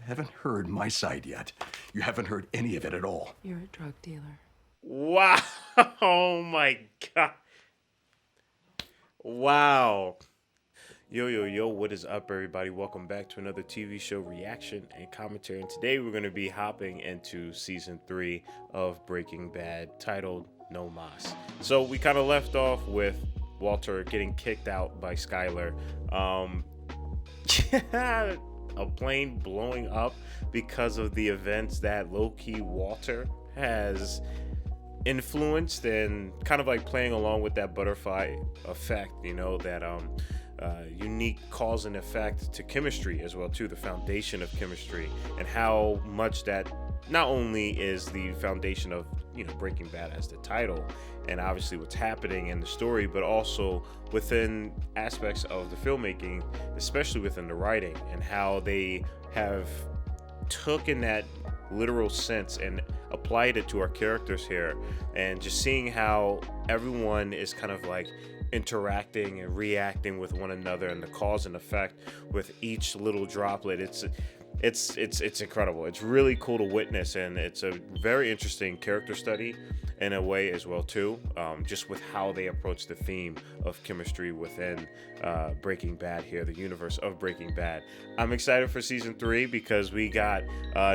haven't heard my side yet. You haven't heard any of it at all. You're a drug dealer. Wow. Oh my God. Wow. Yo, yo, yo, what is up, everybody? Welcome back to another TV show reaction and commentary. And today we're going to be hopping into season 3 of Breaking Bad, titled No Mas. So we kind of left off with Walter getting kicked out by Skyler. A plane blowing up because of the events that low-key Walter has influenced, and kind of like playing along with that butterfly effect, you know, that unique cause and effect to chemistry as well too, the foundation of chemistry, and how much that not only is the foundation of, you know, Breaking Bad as the title and obviously what's happening in the story, but also within aspects of the filmmaking, especially within the writing, and how they have taken that literal sense and applied it to our characters here, and just seeing how everyone is kind of like interacting and reacting with one another, and the cause and effect with each little droplet. It's incredible. It's really cool to witness, and it's a very interesting character study in a way as well too, just with how they approach the theme of chemistry within Breaking Bad here, the universe of Breaking Bad. I'm excited for season 3 because we got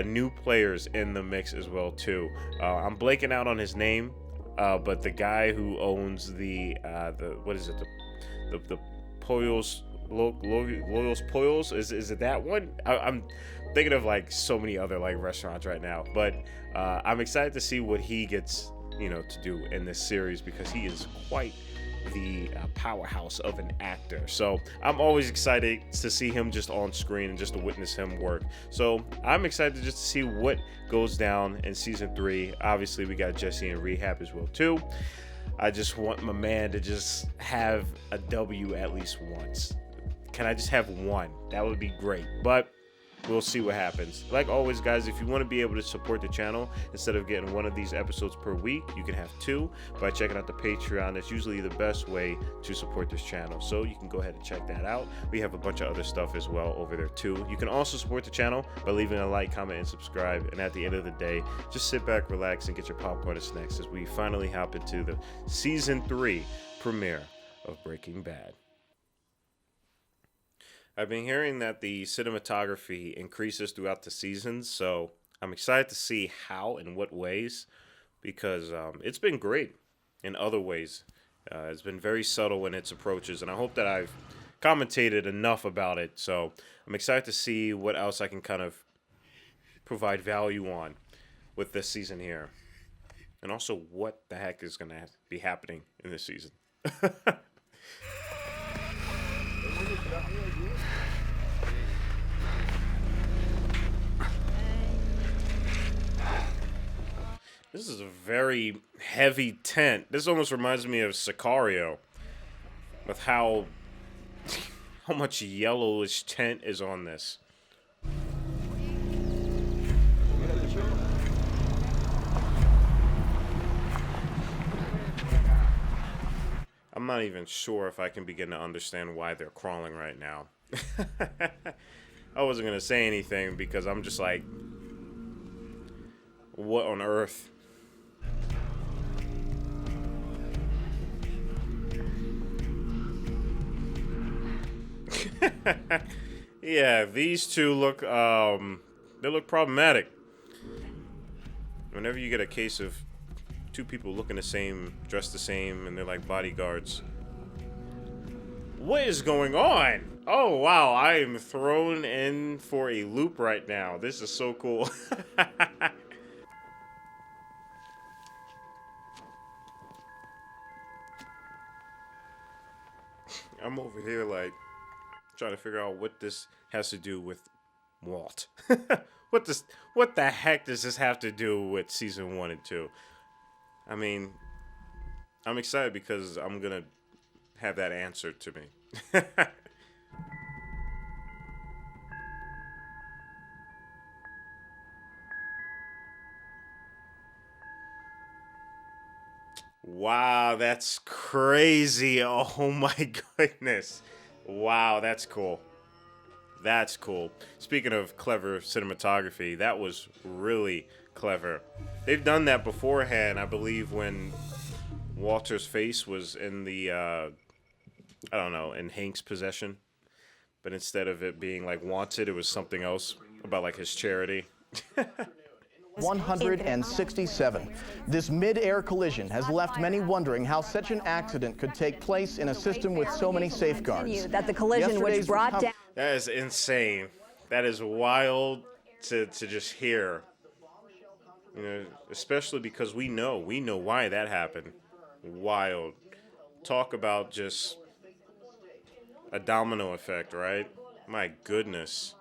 new players in the mix as well too. I'm blanking out on his name, but the guy who owns the what is it, the Pollos, Loyos Pollos, is it that one? I'm thinking of like so many other like restaurants right now, but I'm excited to see what he gets, you know, to do in this series, because he is quite the powerhouse of an actor. So I'm always excited to see him just on screen and just to witness him work. So I'm excited just to see what goes down in season 3. Obviously we got Jesse in rehab as well too. I just want my man to just have a W at least once. Can I just have one? That would be great. But we'll see what happens. Like always, guys, if you want to be able to support the channel, instead of getting one of these episodes per week, you can have 2 by checking out the Patreon. That's usually the best way to support this channel, so you can go ahead and check that out. We have a bunch of other stuff as well over there too. You can also support the channel by leaving a like, comment, and subscribe. And at the end of the day, just sit back, relax, and get your popcorn and snacks as we finally hop into the season 3 premiere of Breaking Bad. I've been hearing that the cinematography increases throughout the seasons, so I'm excited to see how and what ways, because it's been great in other ways. It's been very subtle in its approaches, and I hope that I've commentated enough about it. So I'm excited to see what else I can kind of provide value on with this season here, and also what the heck is going to be happening in this season. This is a very heavy tent. This almost reminds me of Sicario, with how much yellowish tent is on this. I'm not even sure if I can begin to understand why they're crawling right now. I wasn't going to say anything because I'm just like, what on earth? Yeah, these two look, they look problematic. Whenever you get a case of 2 people looking the same, dressed the same, and they're like bodyguards. What is going on? Oh, wow, I am thrown in for a loop right now. This is so cool. I'm over here like trying to figure out what this has to do with Walt. What the heck does this have to do with season 1 and 2? I mean, I'm excited because I'm gonna have that answered to me. Wow, that's crazy. Oh my goodness. Wow, that's cool. That's cool. Speaking of clever cinematography, that was really clever. They've done that beforehand, I believe, when Walter's face was in the, I don't know, in Hank's possession. But instead of it being like wanted, it was something else about like his charity. 167. This mid-air collision has left many wondering how such an accident could take place in a system with so many safeguards. That the collision which brought down... That is insane. That is wild to just hear. You know, especially because we know why that happened. Wild. Talk about just a domino effect, right? My goodness.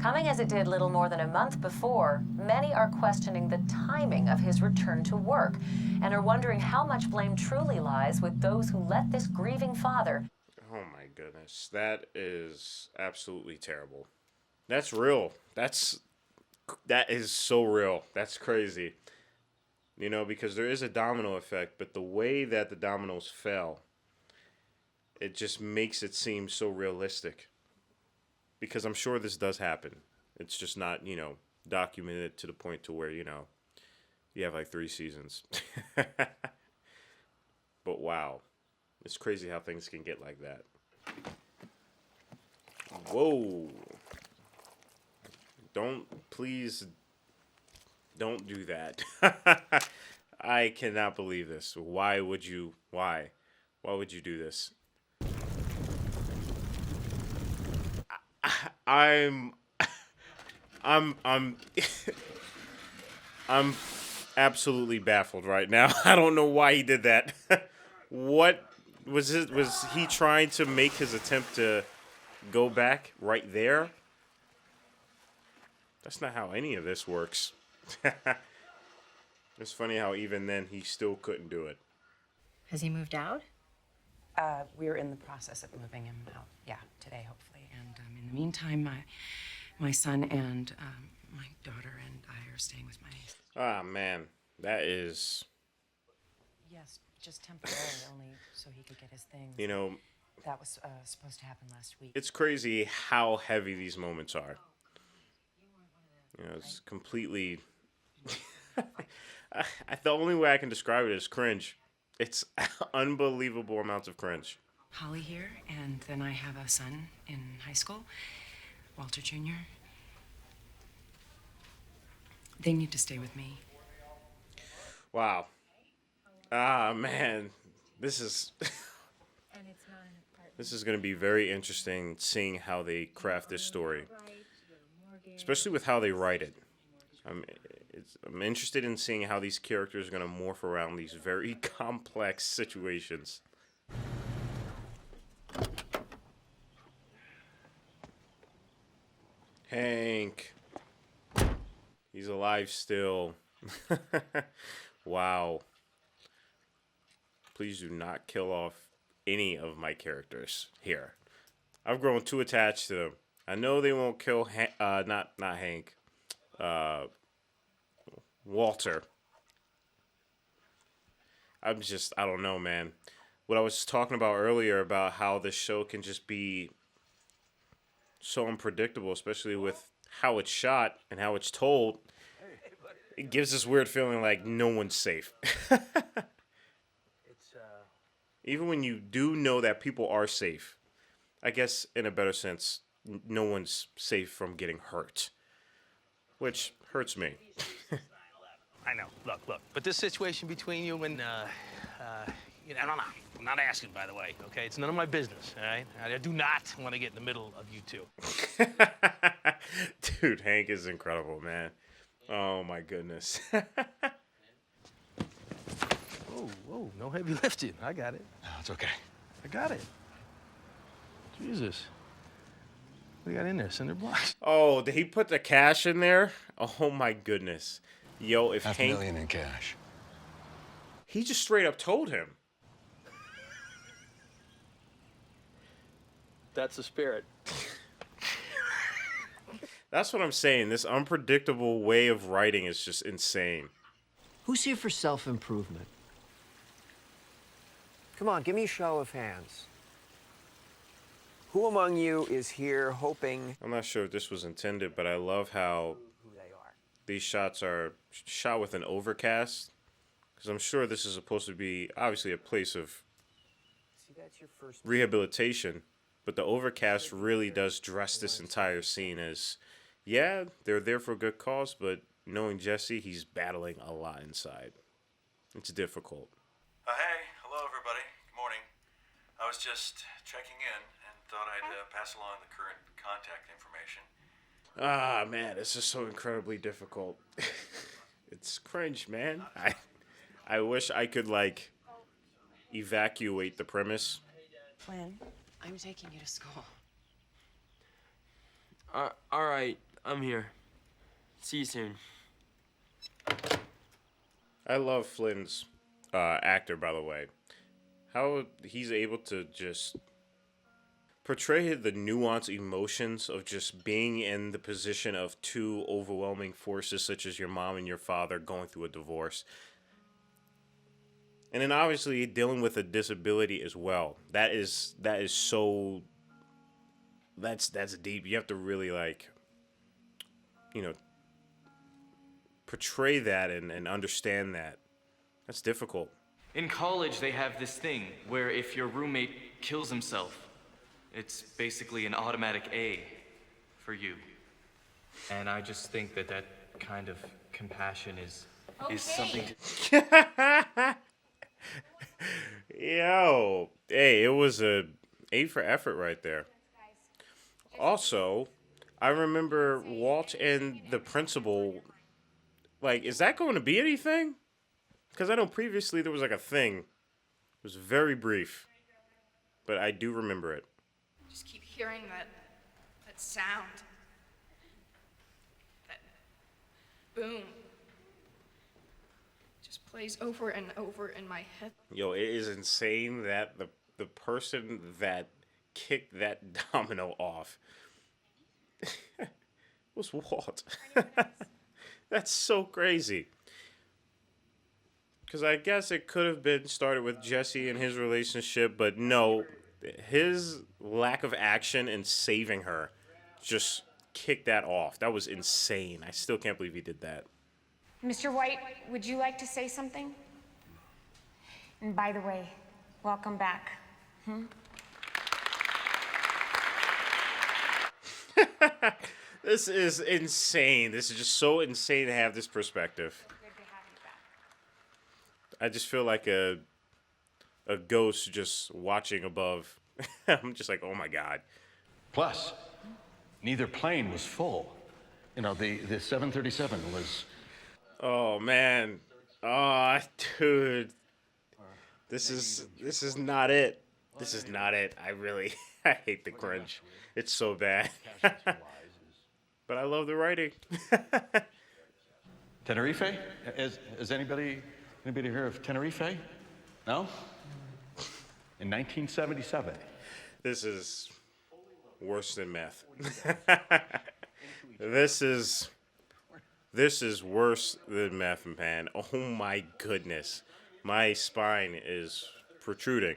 Coming as it did little more than a month before, many are questioning the timing of his return to work and are wondering how much blame truly lies with those who let this grieving father... Oh my goodness. That is absolutely terrible. That's real. That is so real. That's crazy. You know, because there is a domino effect, but the way that the dominoes fell, it just makes it seem so realistic. Because I'm sure this does happen. It's just not, you know, documented to the point to where, you know, you have like 3 seasons. But wow. It's crazy how things can get like that. Whoa. Please don't do that. I cannot believe this. Why would you do this? I'm absolutely baffled right now. I don't know why he did that. What was it? Was he trying to make his attempt to go back right there? That's not how any of this works. It's funny how even then he still couldn't do it. Has he moved out? We're in the process of moving him out. Yeah, today, hopefully. And in the meantime, my son and my daughter and I are staying with my niece. Ah, man. That is... Yes, just temporarily, only so he could get his things. You know... That was supposed to happen last week. It's crazy how heavy these moments are. You know, it's completely... The only way I can describe it is cringe. It's unbelievable amounts of cringe. Holly here, and then I have a son in high school, Walter Jr. They need to stay with me. Wow. Ah, man. This is... This is going to be very interesting seeing how they craft this story. Especially with how they write it. I'm interested in seeing how these characters are going to morph around these very complex situations. Hank. He's alive still. Wow. Please do not kill off any of my characters here. I've grown too attached to them. I know they won't kill not Hank. Walter. I don't know, man. What I was talking about earlier about how this show can just be so unpredictable, especially with how it's shot and how it's told. It gives this weird feeling like no one's safe. Even when you do know that people are safe, I guess in a better sense, no one's safe from getting hurt, which hurts me. I know. Look. But this situation between you and, you know, no. I'm not asking, by the way, okay? It's none of my business, all right? I do not want to get in the middle of you two. Dude, Hank is incredible, man. Oh, my goodness. Whoa, no heavy lifting. I got it. No, it's okay. I got it. Jesus. What do you got in there? Cinder blocks? Oh, did he put the cash in there? Oh, my goodness. Yo, if Hank... $500,000 in cash. He just straight up told him. That's the spirit. That's what I'm saying. This unpredictable way of writing is just insane. Who's here for self-improvement? Come on, give me a show of hands. Who among you is here hoping? I'm not sure if this was intended, but I love how these shots are shot with an overcast. Because I'm sure this is supposed to be, obviously, a place of rehabilitation. But the overcast really does dress this entire scene as, yeah, they're there for a good cause, but knowing Jesse, he's battling a lot inside. It's difficult. Hey, hello everybody. Good morning. I was just checking in and thought I'd pass along the current contact information. Ah, man, this is so incredibly difficult. It's cringe, man. I wish I could, like, evacuate the premise. Flynn, I'm taking you to school. All right, I'm here. See you soon. I love Flynn's actor, by the way. How he's able to just portray the nuanced emotions of just being in the position of two overwhelming forces, such as your mom and your father going through a divorce. And then obviously dealing with a disability as well. That's deep. You have to really, like, you know, portray that and understand that. That's difficult. In college, they have this thing where if your roommate kills himself, it's basically an automatic A for you. And I just think that that kind of compassion is something to... Yo, hey, it was a A for effort right there. Also, I remember Walt and the principal, like, is that going to be anything? Because I know previously there was like a thing. It was very brief, but I do remember it. Just keep hearing that sound. That boom. Just plays over and over in my head. Yo, it is insane that the person that kicked that domino off was Walt. That's so crazy. Because I guess it could have been started with Jesse and his relationship, but no, his lack of action in saving her just kicked that off. That was insane. I still can't believe he did that. Mr. White, would you like to say something? And by the way, welcome back. This is insane. This is just so insane to have this perspective. I just feel like a ghost just watching above. I'm just like, oh my God. Plus, neither plane was full. You know, the 737 was... Oh man. Oh, dude. This is not it. This is not it. I hate the cringe. It's so bad. But I love the writing. Tenerife? Is anybody heard of Tenerife? No? In 1977. This is worse than meth. This is worse than meth, man. Oh my goodness. My spine is protruding.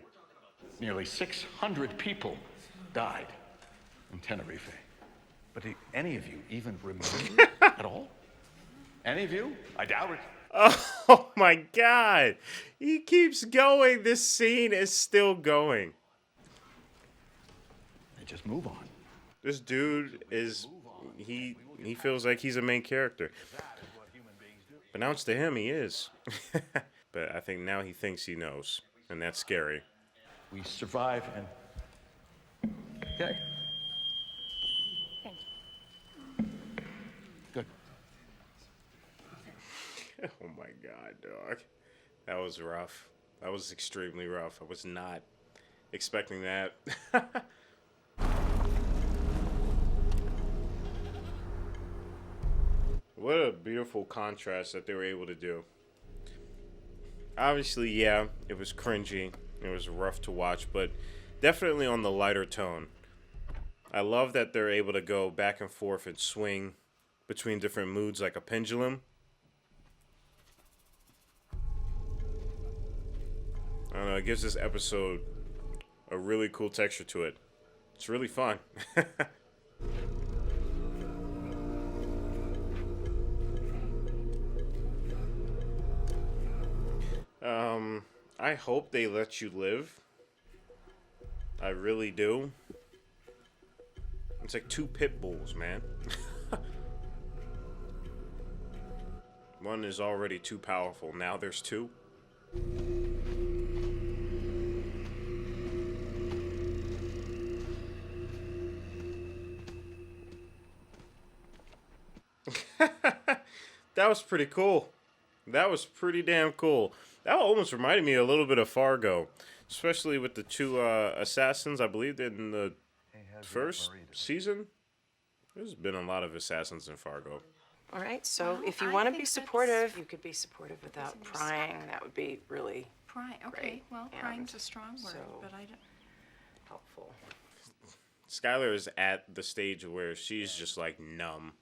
Nearly 600 people died in Tenerife. But do any of you even remember at all? Any of you? I doubt it. Oh my God. He keeps going. This scene is still going. And just move on. This dude is, he feels like he's a main character. Announced to him, he is. But I think now he thinks he knows, and that's scary. We survive and... Okay. Thank you. Good. Oh my God, dog. That was rough. That was extremely rough. I was not expecting that. What a beautiful contrast that they were able to do. Obviously, yeah, it was cringy. It was rough to watch, but definitely on the lighter tone. I love that they're able to go back and forth and swing between different moods like a pendulum. I don't know, it gives this episode a really cool texture to it. It's really fun. I hope they let you live. I really do. It's like 2 pit bulls, man. One is already too powerful. Now there's 2. That was pretty cool. That was pretty damn cool. That almost reminded me a little bit of Fargo, especially with the 2 assassins. I believe in the first season. There's been a lot of assassins in Fargo. All right, so if you want to be supportive, you could be supportive without prying. That would be really Pry. Okay. great. Well, And prying's a strong word, so but I don't. helpful. Skylar is at the stage where she's just like numb.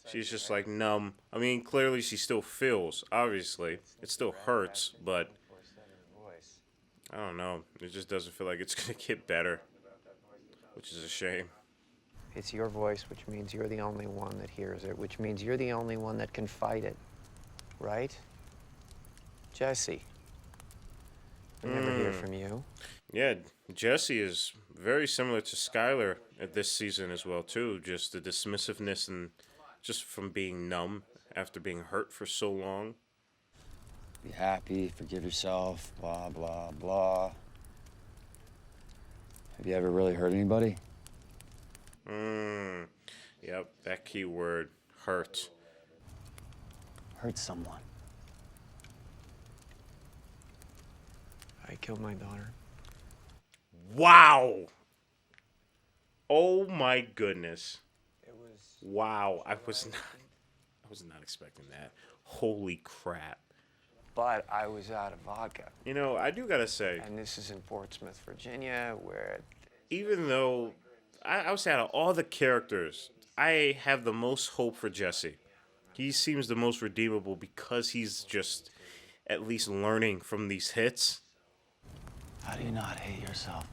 She's just like numb. I mean, clearly she still feels, obviously. It still hurts, but I don't know. It just doesn't feel like it's going to get better, which is a shame. It's your voice, which means you're the only one that hears it, which means you're the only one that can fight it. Right? Jesse. I never hear from you. Yeah, Jesse is very similar to Skylar at this season as well, too. Just the dismissiveness and just from being numb after being hurt for so long. Be happy, forgive yourself, blah, blah, blah. Have you ever really hurt anybody? Yep, that key word, hurt. Hurt someone. I killed my daughter. Wow! Oh my goodness. Wow, I was not expecting that. Holy crap. But I was out of vodka. You know, I do gotta say. And this is in Portsmouth, Virginia, where... Even though, I would say out of all the characters, I have the most hope for Jesse. He seems the most redeemable because he's just at least learning from these hits. How do you not hate yourself?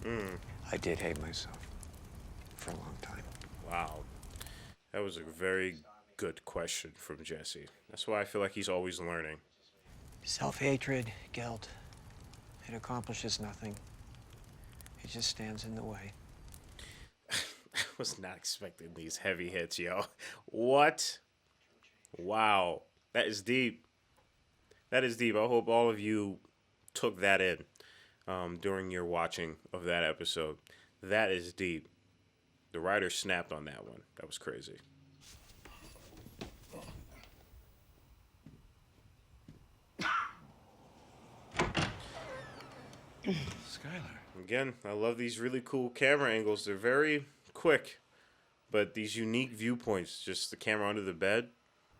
I did hate myself for a long time. Wow. That was a very good question from Jesse. That's why I feel like he's always learning. Self-hatred, guilt, it accomplishes nothing. It just stands in the way. I was not expecting these heavy hits, yo. What? Wow. That is deep. That is deep. I hope all of you took that in during your watching of that episode. That is deep. The writer snapped on that one. That was crazy. Skylar. Again, I love these really cool camera angles. They're very quick, but these unique viewpoints, just the camera under the bed.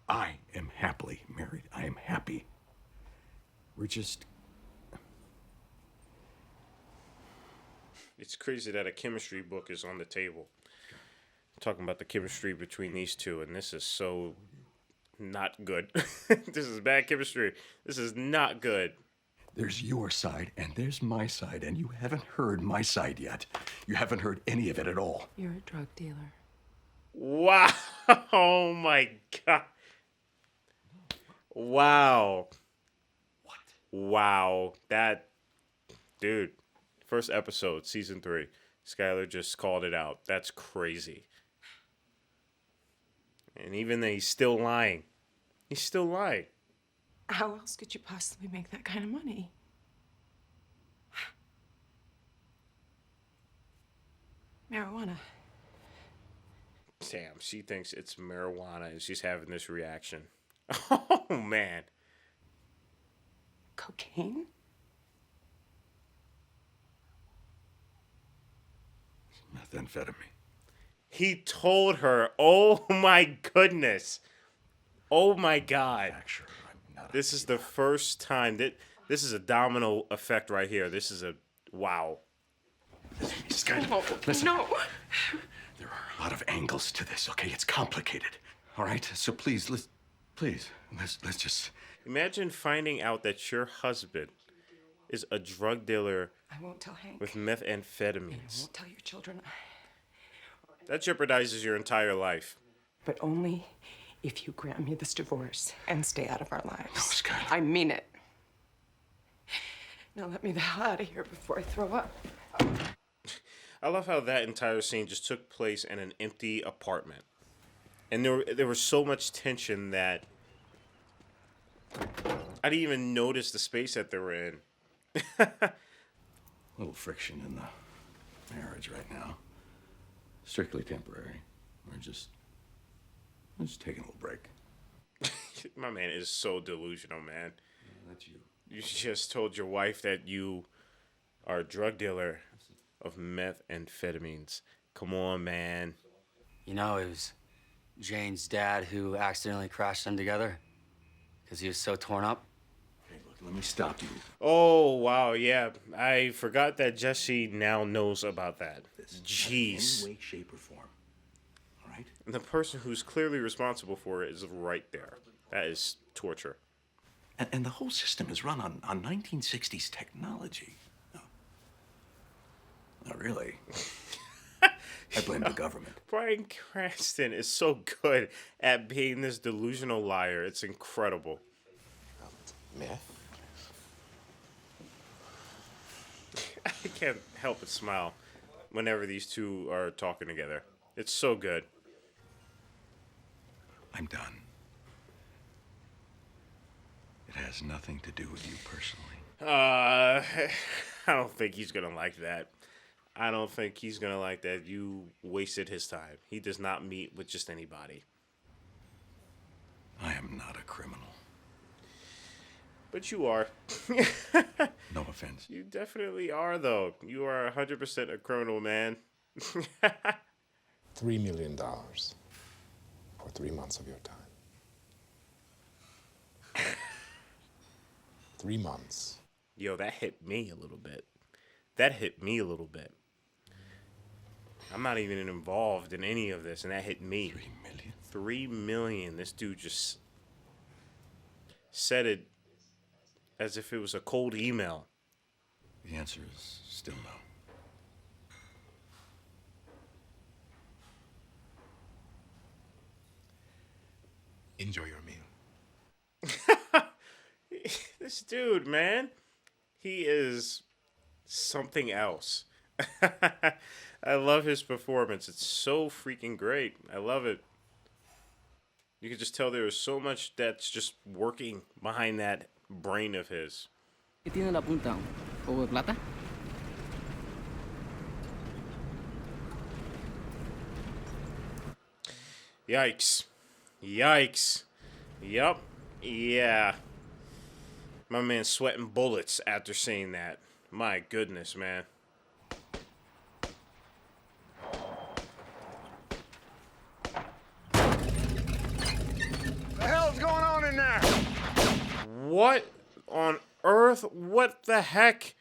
I am happily married. I am happy. We're just... It's crazy that a chemistry book is on the table. Talking about the chemistry between these two, and this is so not good. This is bad chemistry. This is not good. There's your side, and there's my side, and you haven't heard my side yet. You haven't heard any of it at all. You're a drug dealer. Wow. Oh, my God. Wow. What? Wow. That... Dude. First episode, season 3. Skylar just called it out. That's crazy. And even then, he's still lying. He's still lying. How else could you possibly make that kind of money? Marijuana. Damn, she thinks it's marijuana and she's having this reaction. Oh, man. Cocaine? Methamphetamine. He told her, oh my goodness. Oh my God. This is the first time that this is a domino effect right here. This is a wow. Skylar, No, listen. no. There are a lot of angles to this, okay? It's complicated. All right? So please, let's just... Imagine finding out that your husband is a drug dealer I won't tell Hank. with And I methamphetamines. won't tell your children. That jeopardizes your entire life. But only if you grant me this divorce and stay out of our lives. No, Skylar. I mean it. Now let me the hell out of here before I throw up. I love how that entire scene just took place in an empty apartment. And there was so much tension that I didn't even notice the space that they were in. A little friction in the marriage right now. Strictly temporary. We're just taking a little break. My man is so delusional, man. Yeah, that's you. You just told your wife that you are a drug dealer of methamphetamines. Come on, man. You know, it was Jane's dad who accidentally crashed them together because he was so torn up. Hey, look, let me stop you. Oh, wow, yeah. I forgot that Jesse now knows about that. Jeez. In any way, shape, or form. All right? And the person who's clearly responsible for it is right there. That is torture. And the whole system is run on 1960s technology. No. Not really. I blame the government. Bryan Cranston is so good at being this delusional liar. It's incredible. Meth? I can't help but smile whenever these two are talking together. It's so good. I'm done. It has nothing to do with you personally. I don't think he's gonna like that. I don't think he's gonna like that. You wasted his time. He does not meet with just anybody. I am not a criminal. But you are. No offense. You definitely are, though. You are 100% a criminal, man. $3 million for 3 months of your time. 3 months. Yo, that hit me a little bit. That hit me a little bit. I'm not even involved in any of this, and that hit me. 3 million? 3 million. This dude just said it as if it was a cold email. The answer is still no. Enjoy your meal. This dude, man, he is something else. I love his performance. It's so freaking great. I love it. You can just tell there is so much that's just working behind that brain of his. ¿Qué tiene la punta? ¿Polvo de plata? Yikes. Yikes. Yup. Yeah. My man's sweating bullets after seeing that. My goodness, man. The hell's going on in there? What on earth? What the heck?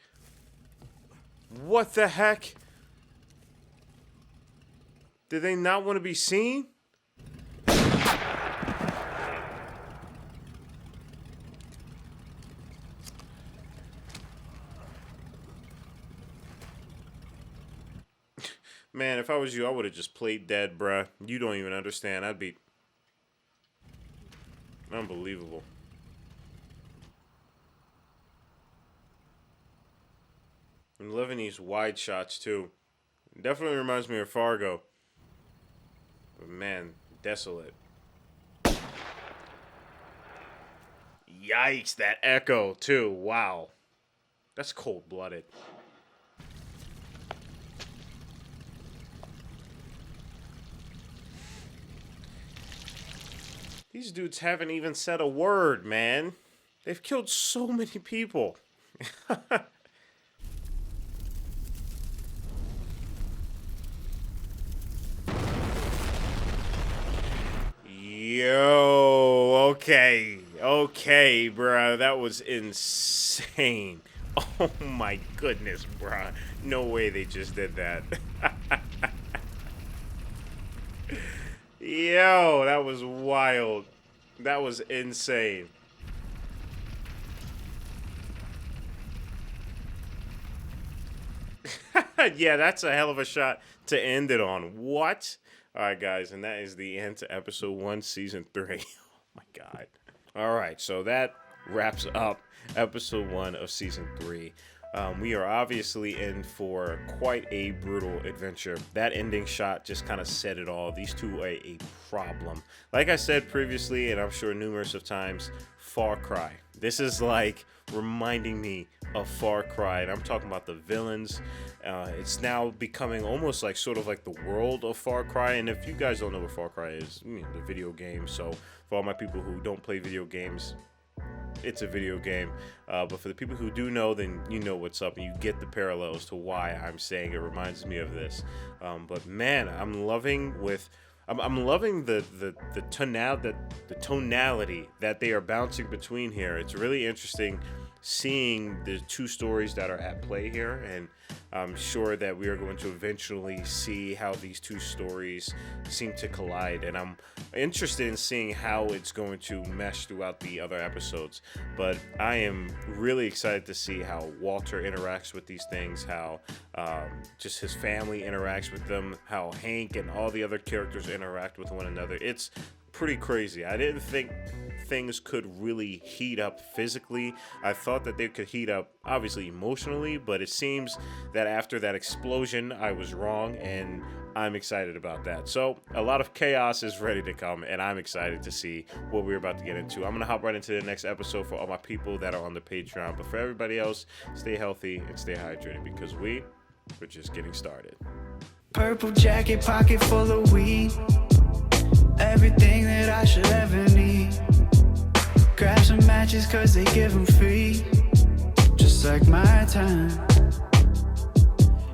What the heck? Did they not want to be seen? Man, if I was you, I would have just played dead, bruh. You don't even understand. I'd be... unbelievable. I'm loving these wide shots, too. It definitely reminds me of Fargo. But man, desolate. Yikes, that echo, too. Wow. That's cold-blooded. These dudes haven't even said a word, man. They've killed so many people. Yo, okay. Okay, bruh. That was insane. Oh my goodness, bruh. No way they just did that. Yo, that was wild. That was insane. Yeah, that's a hell of a shot to end it on. What? All right, guys, and that is the end to episode 1, season 3. Oh, my God. All right, so that wraps up episode 1 of season 3. We are obviously in for quite a brutal adventure. That ending shot just kind of said it all. These two are a problem. Like I said previously, and I'm sure numerous of times, Far Cry. This is like reminding me of Far Cry, and I'm talking about the villains. It's now becoming almost like sort of like the world of Far Cry. And if you guys don't know what Far Cry is, the video game. So for all my people who don't play video games, it's a video game, but for the people who do know, then you know what's up, and you get the parallels to why I'm saying it reminds me of this. But man, I'm loving the tonality that they are bouncing between here. It's really interesting seeing the two stories that are at play here, and I'm sure that we are going to eventually see how these two stories seem to collide, and I'm interested in seeing how it's going to mesh throughout the other episodes. But I am really excited to see how Walter interacts with these things, how just his family interacts with them, how Hank and all the other characters interact with one another. It's pretty crazy. I didn't think things could really heat up physically. I thought that they could heat up obviously emotionally, but it seems that after that explosion I was wrong, and I'm excited about that. So a lot of chaos is ready to come, and I'm excited to see what we're about to get into. I'm gonna hop right into the next episode for all my people that are on the Patreon, but for everybody else, stay healthy and stay hydrated, because we're just getting started. Purple jacket, pocket full of weed, everything that I should ever need. Grab some matches cause they give them free, just like my time.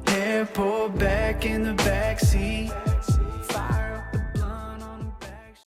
Hair pulled back in the backseat,